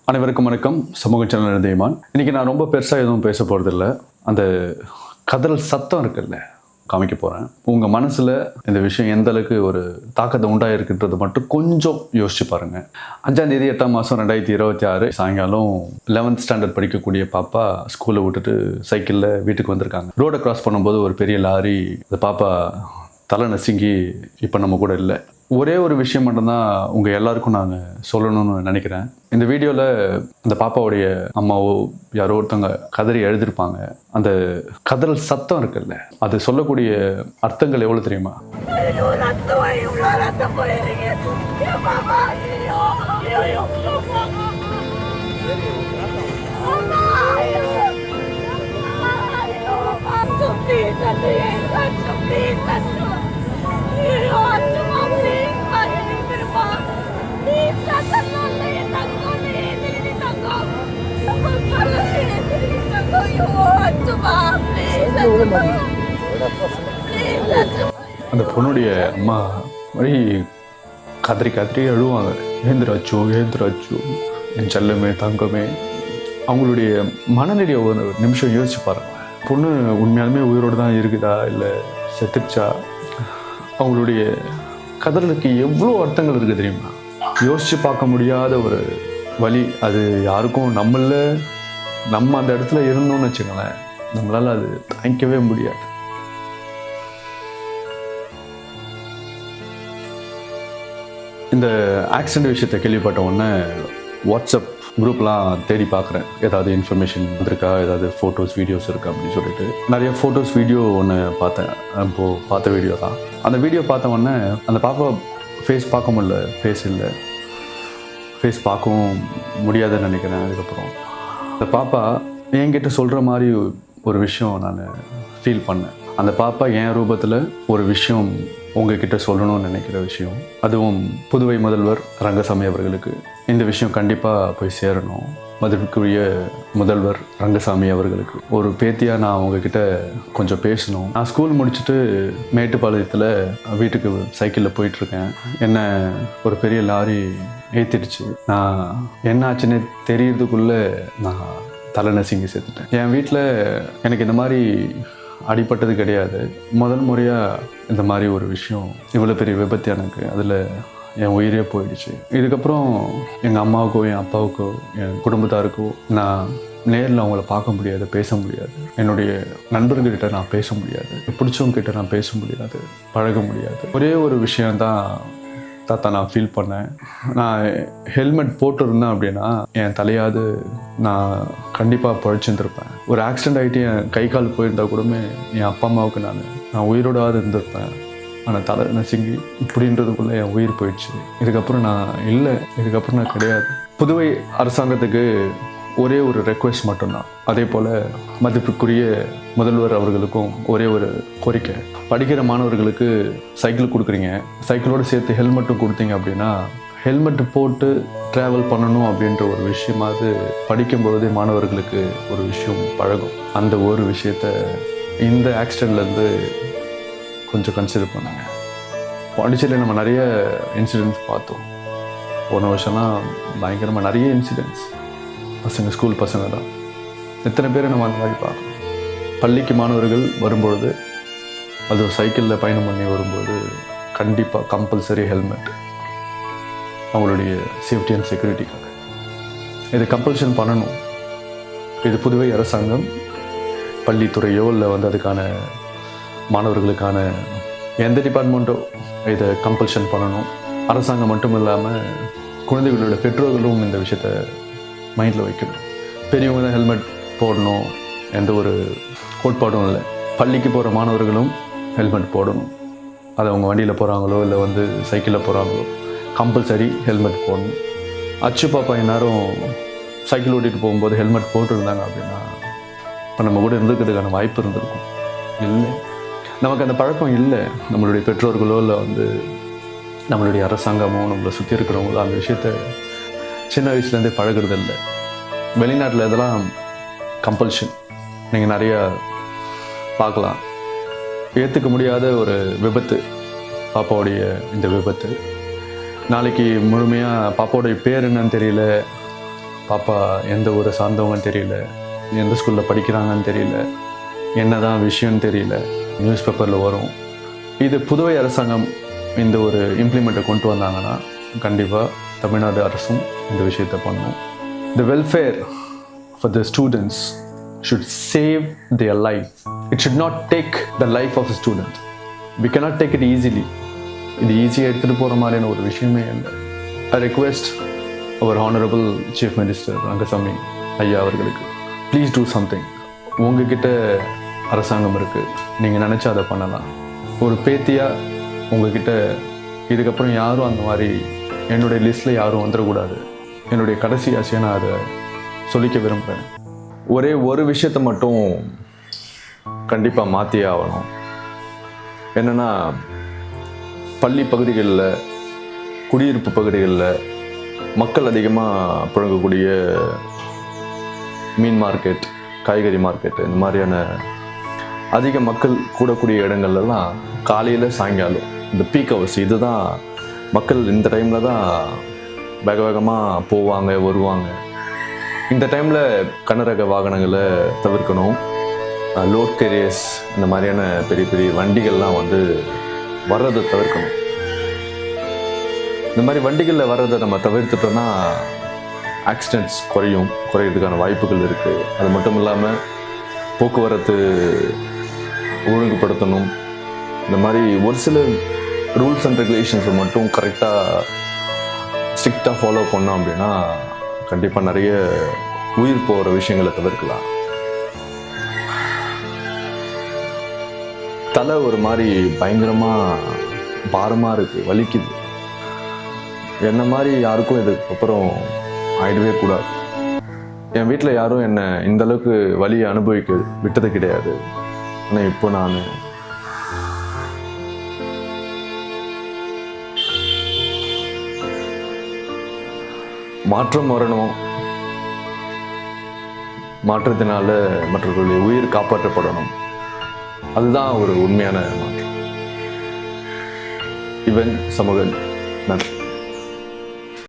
அனைவருக்கும் வணக்கம். சமூக சேனல் தெய்மான். இன்னைக்கு நான் ரொம்ப பெருசாக எதுவும் பேச போகிறதில்ல. அந்த கதறல் சத்தம் இருக்குல்ல, காமிக்க போகிறேன். உங்கள் மனசில் இந்த விஷயம் எந்த அளவுக்கு ஒரு தாக்கத்தை உண்டாயிருக்குன்றது மட்டும் கொஞ்சம் யோசிச்சு பாருங்கள். 5ஆம் தேதி 8ஆம் மாதம் 2026 சாயங்காலம் 11th ஸ்டாண்டர்ட் படிக்கக்கூடிய பாப்பா ஸ்கூலை விட்டுட்டு சைக்கிளில் வீட்டுக்கு வந்திருக்காங்க. ரோடை கிராஸ் பண்ணும்போது ஒரு பெரிய லாரி அந்த பாப்பா தலை நசுங்கி இப்போ நம்ம கூட இல்லை. ஒரே ஒரு விஷயம் மட்டும்தான் உங்கள் எல்லாருக்கும் நான் சொல்லணும்னு நினைக்கிறேன். இந்த வீடியோவில் அந்த பாப்பாவுடைய அம்மாவோ யாரோ ஒருத்தவங்க கதறி எழுதியிருப்பாங்க. அந்த கதறல் சத்தம் இருக்குல்ல, அது சொல்லக்கூடிய அர்த்தங்கள் எவ்வளோ தெரியுமா? அந்த பொண்ணுடைய அம்மா மாதிரி கதறி கதறி அழுவாங்க. ஏந்திராச்சோ ஏந்திராச்சோ என் செல்லமே தங்கமே. அவங்களுடைய மனநிலையை ஒரு நிமிஷம் யோசிச்சு பாருங்க. பொண்ணு உண்மையாலுமே உயிரோடு தான் இருக்குதா இல்லை செத்துச்சா? அவங்களுடைய கதறலுக்கு எவ்வளோ அர்த்தங்கள் இருக்குது தெரியுமா? யோசித்து பார்க்க முடியாத ஒரு வழி. அது யாருக்கும் நம்ம அந்த இடத்துல இருந்தோம்னு வச்சுக்கோங்களேன், நம்மளால் அது தாங்கிக்கவே முடியாது. இந்த ஆக்சிடென்ட் விஷயத்தை கேள்விப்பட்ட உடனே வாட்ஸ்அப் குரூப்லாம் தேடி பார்க்குறேன். ஏதாவது இன்ஃபர்மேஷன் இருக்கா, ஏதாவது ஃபோட்டோஸ் வீடியோஸ் இருக்கா அப்படின்னு சொல்லிட்டு நிறைய ஃபோட்டோஸ் வீடியோ ஒன்று பார்த்தேன். இப்போது பார்த்த வீடியோ தான். அந்த வீடியோ பார்த்த உடனே அந்த பாப்பா ஃபேஸ் பார்க்க முடியல, ஃபேஸ் இல்லை, ஃபேஸ் பார்க்கவும் முடியாதுன்னு நினைக்கிறேன். அதுக்கப்புறம் அந்த பாப்பா என்கிட்ட சொல்கிற மாதிரி ஒரு விஷயம் நான் ஃபீல் பண்ணேன். அந்த பாப்பா என் ரூபத்தில் ஒரு விஷயம் உங்ககிட்ட சொல்லணும்னு நினைக்கிற விஷயம், அதுவும் புதுவை முதல்வர் ரங்கசாமி அவர்களுக்கு இந்த விஷயம் கண்டிப்பாக போய் சேரணும். மதிப்புக்குரிய முதல்வர் ரங்கசாமி அவர்களுக்கு ஒரு பேத்தியாக நான் உங்ககிட்ட கொஞ்சம் பேசணும். நான் ஸ்கூல் முடிச்சுட்டு மேட்டுப்பாளையத்தில் வீட்டுக்கு சைக்கிளில் போயிட்டுருக்கேன். என்ன ஒரு பெரிய லாரி ஏற்றிடுச்சு. நான் என்ன ஆச்சுன்னு தெரியறதுக்குள்ளே நான் தலை நசுங்கி செத்துட்டேன். என் வீட்டில் எனக்கு இந்த மாதிரி அடிப்பட்டது கிடையாது. முதல் முறையாக இந்த மாதிரி ஒரு விஷயம், இவ்வளோ பெரிய விபத்து எனக்கு, அதில் என் உயிரே போயிடுச்சு. இதுக்கப்புறம் எங்கள் அம்மாவுக்கோ என் அப்பாவுக்கோ என் குடும்பத்தாருக்கோ நான் நேரில் அவங்கள பார்க்க முடியாது, பேச முடியாது. என்னுடைய நண்பர்கள்கிட்ட நான் பேச முடியாது, பிடிச்சவங்ககிட்ட நான் பேச முடியாது, பழக முடியாது. ஒரே ஒரு விஷயந்தான் தாத்தா நான் ஃபீல் பண்ணேன். நான் ஹெல்மெட் போட்டிருந்தேன் அப்படின்னா என் தலையாவது நான் கண்டிப்பாக பழிச்சுருந்துருப்பேன். ஒரு ஆக்சிடென்ட் ஆகிட்டு என் கை கால் போயிருந்தா கூடமே என் அப்பா அம்மாவுக்கு நான் உயிரோடாவது இருந்திருப்பேன். ஆனால் தலை நசுங்கி இப்படின்றதுக்குள்ளே என் உயிர் போயிடுச்சு. இதுக்கப்புறம் நான் இல்லை, இதுக்கப்புறம் நான் கிடையாது. புதுவை அரசாங்கத்துக்கு ஒரே ஒரு ரெக்வெஸ்ட் மட்டும்தான். அதே போல் மதிப்புக்குரிய முதல்வர் அவர்களுக்கும் ஒரே ஒரு கோரிக்கை. படிக்கிற மாணவர்களுக்கு சைக்கிள் கொடுக்குறீங்க, சைக்கிளோடு சேர்த்து ஹெல்மெட்டும் கொடுத்தீங்க அப்படின்னா ஹெல்மெட்டு போட்டு ட்ராவல் பண்ணணும் அப்படின்ற ஒரு விஷயமாவது படிக்கும்பொழுதே மாணவர்களுக்கு ஒரு விஷயம் பழகும். அந்த ஒரு விஷயத்த இந்த ஆக்சிடெண்ட்லேருந்து கொஞ்சம் கன்சிடர் பண்ணுங்க. பாண்டிச்சேரியில் நம்ம நிறைய இன்சிடென்ட்ஸ் பார்த்தோம். போன வருஷம்லாம் பயங்கரமாக நிறைய இன்சிடென்ட்ஸ். பசங்க, ஸ்கூல் பசங்க தான். எத்தனை பேர் நம்ம அந்த மாதிரி பார்க்கணும். பள்ளிக்கு மாணவர்கள் வரும்பொழுது, அது சைக்கிளில் பயணம் பண்ணி வரும்போது கண்டிப்பாக கம்பல்சரி ஹெல்மெட், அவங்களுடைய சேஃப்டி அண்ட் செக்யூரிட்டிக்காக இது கம்பல்ஷன் பண்ணணும். இது புதுவை அரசாங்கம், பள்ளித்துறையோ இல்லை அதுக்கான மாணவர்களுக்கான எந்த டிபார்ட்மெண்ட்டோ இதை கம்பல்ஷன் பண்ணணும். அரசாங்கம் மட்டும் இல்லாமல் குழந்தைகளோட பெற்றோர்களும் இந்த விஷயத்தை மைண்டில் வைக்கணும். பெரியவங்க தான் ஹெல்மெட் போடணும், எந்த ஒரு கோட்பாடும் இல்லை. பள்ளிக்கு போகிற மாணவர்களும் ஹெல்மெட் போடணும். அது அவங்க வண்டியில் போகிறாங்களோ இல்லை சைக்கிளில் போகிறாங்களோ கம்பல்சரி ஹெல்மெட் போடணும். அச்சு பாப்பா எல்லாரும் சைக்கிள் ஓட்டிகிட்டு போகும்போது ஹெல்மெட் போட்டுருந்தாங்க அப்படின்னா இப்போ நம்ம கூட இருந்துக்கிறதுக்கான வாய்ப்பு இருந்திருக்கும். இல்லை, நமக்கு அந்த பழக்கம் இல்லை. நம்மளுடைய பெற்றோர்களோ இல்லை நம்மளுடைய அரசாங்கமோ நம்மளை சுற்றி இருக்கிறவங்களோ அந்த விஷயத்த சின்ன வயசுலேருந்தே பழகிறது இல்லை. வெளிநாட்டில் இதெல்லாம் கம்பல்ஷன். நீங்கள் நிறையா பார்க்கலாம். ஏற்றுக்க முடியாத ஒரு விபத்து பாப்பாவுடைய இந்த விபத்து. நாளைக்கு முழுமையாக பாப்பாவுடைய பேர் என்னன்னு தெரியல, பாப்பா எந்த ஊரை சார்ந்தவங்கன்னு தெரியல, எந்த ஸ்கூலில் படிக்கிறாங்கன்னு தெரியல, என்னதான் விஷயம்னு தெரியல, நியூஸ் பேப்பரில் வரும். இது புதுவை அரசாங்கம் இந்த ஒரு இம்ப்ளிமெண்ட்டை கொண்டு வந்தாங்கன்னா கண்டிப்பாக தமிழ்நாடு அரசும் இந்த விஷயத்தை பண்ணும். The welfare for the students should save their life. It should not take the life of a student. We cannot take it easily. இது ஈஸியாக எடுத்துகிட்டு போகிற மாதிரியான ஒரு விஷயமே இல்லை. I request our honorable chief minister Rangasamy ஐயா அவர்களுக்கு, ப்ளீஸ் டூ சம்திங். உங்ககிட்ட அரசாங்கம் இருக்குது, நீங்கள் நினச்சா அதை பண்ணலாம். ஒரு பேத்தியாக உங்ககிட்ட இதுக்கப்புறம் யாரும் அந்த மாதிரி என்னுடைய லிஸ்ட்டில் யாரும் வந்துடக்கூடாது. என்னுடைய கடைசி ஆசையை நான் அதை சொல்லிக்க விரும்புகிறேன். ஒரே ஒரு விஷயத்தை மட்டும் கண்டிப்பாக மாற்றியே ஆகணும். என்னென்னா, பள்ளி பகுதிகளில், குடியிருப்பு பகுதிகளில் மக்கள் அதிகமாக புழங்கக்கூடிய மீன் மார்க்கெட், காய்கறி மார்க்கெட், இந்த மாதிரியான அதிக மக்கள் கூடக்கூடிய இடங்கள்லாம் காலையில் சாயங்காலம் இந்த பீக் ஹவர்ஸ், இதுதான் மக்கள் இந்த டைமில் தான் வேக வேகமாக போவாங்க வருவாங்க. இந்த டைமில் கனரக வாகனங்களை தவிர்க்கணும். லோட் கேரியர்ஸ் இந்த மாதிரியான பெரிய பெரிய வண்டிகள்லாம் வந்து வர்றதை தவிர்க்கணும். இந்த மாதிரி வண்டிகளில் வர்றதை நம்ம தவிர்த்துட்டோம்னா ஆக்சிடென்ட்ஸ் குறையிறதுக்கான வாய்ப்புகள் இருக்குது. அது மட்டும் இல்லாமல் போக்குவரத்து ஒழுங்குபடுத்தணும். இந்த மாதிரி ஒரு சில ரூல்ஸ் அண்ட் ரெகுலேஷன்ஸை மட்டும் கரெக்டாக ஸ்ட்ரிக்டாக ஃபாலோ பண்ணோம் அப்படின்னா கண்டிப்பாக நிறைய உயிர் போகிற விஷயங்களை தவிர்க்கலாம். தலை ஒரு மாதிரி பயங்கரமாக பாரமாக இருக்குது, வலிக்குது. என்ன மாதிரி யாருக்கும் இதுக்கப்புறம் ஆயிடவே கூடாது. என் வீட்டில் யாரும் என்னை இந்த அளவுக்கு வலியை அனுபவிக்க விட்டது கிடையாது. ஆனால் இப்போ நான் மாற்றம் வரணும். மாற்றத்தினால மற்றவர்களுடைய உயிர் காப்பாற்றப்படணும். அதுதான் ஒரு உண்மையான மாற்றம். இவன் சமூகன்.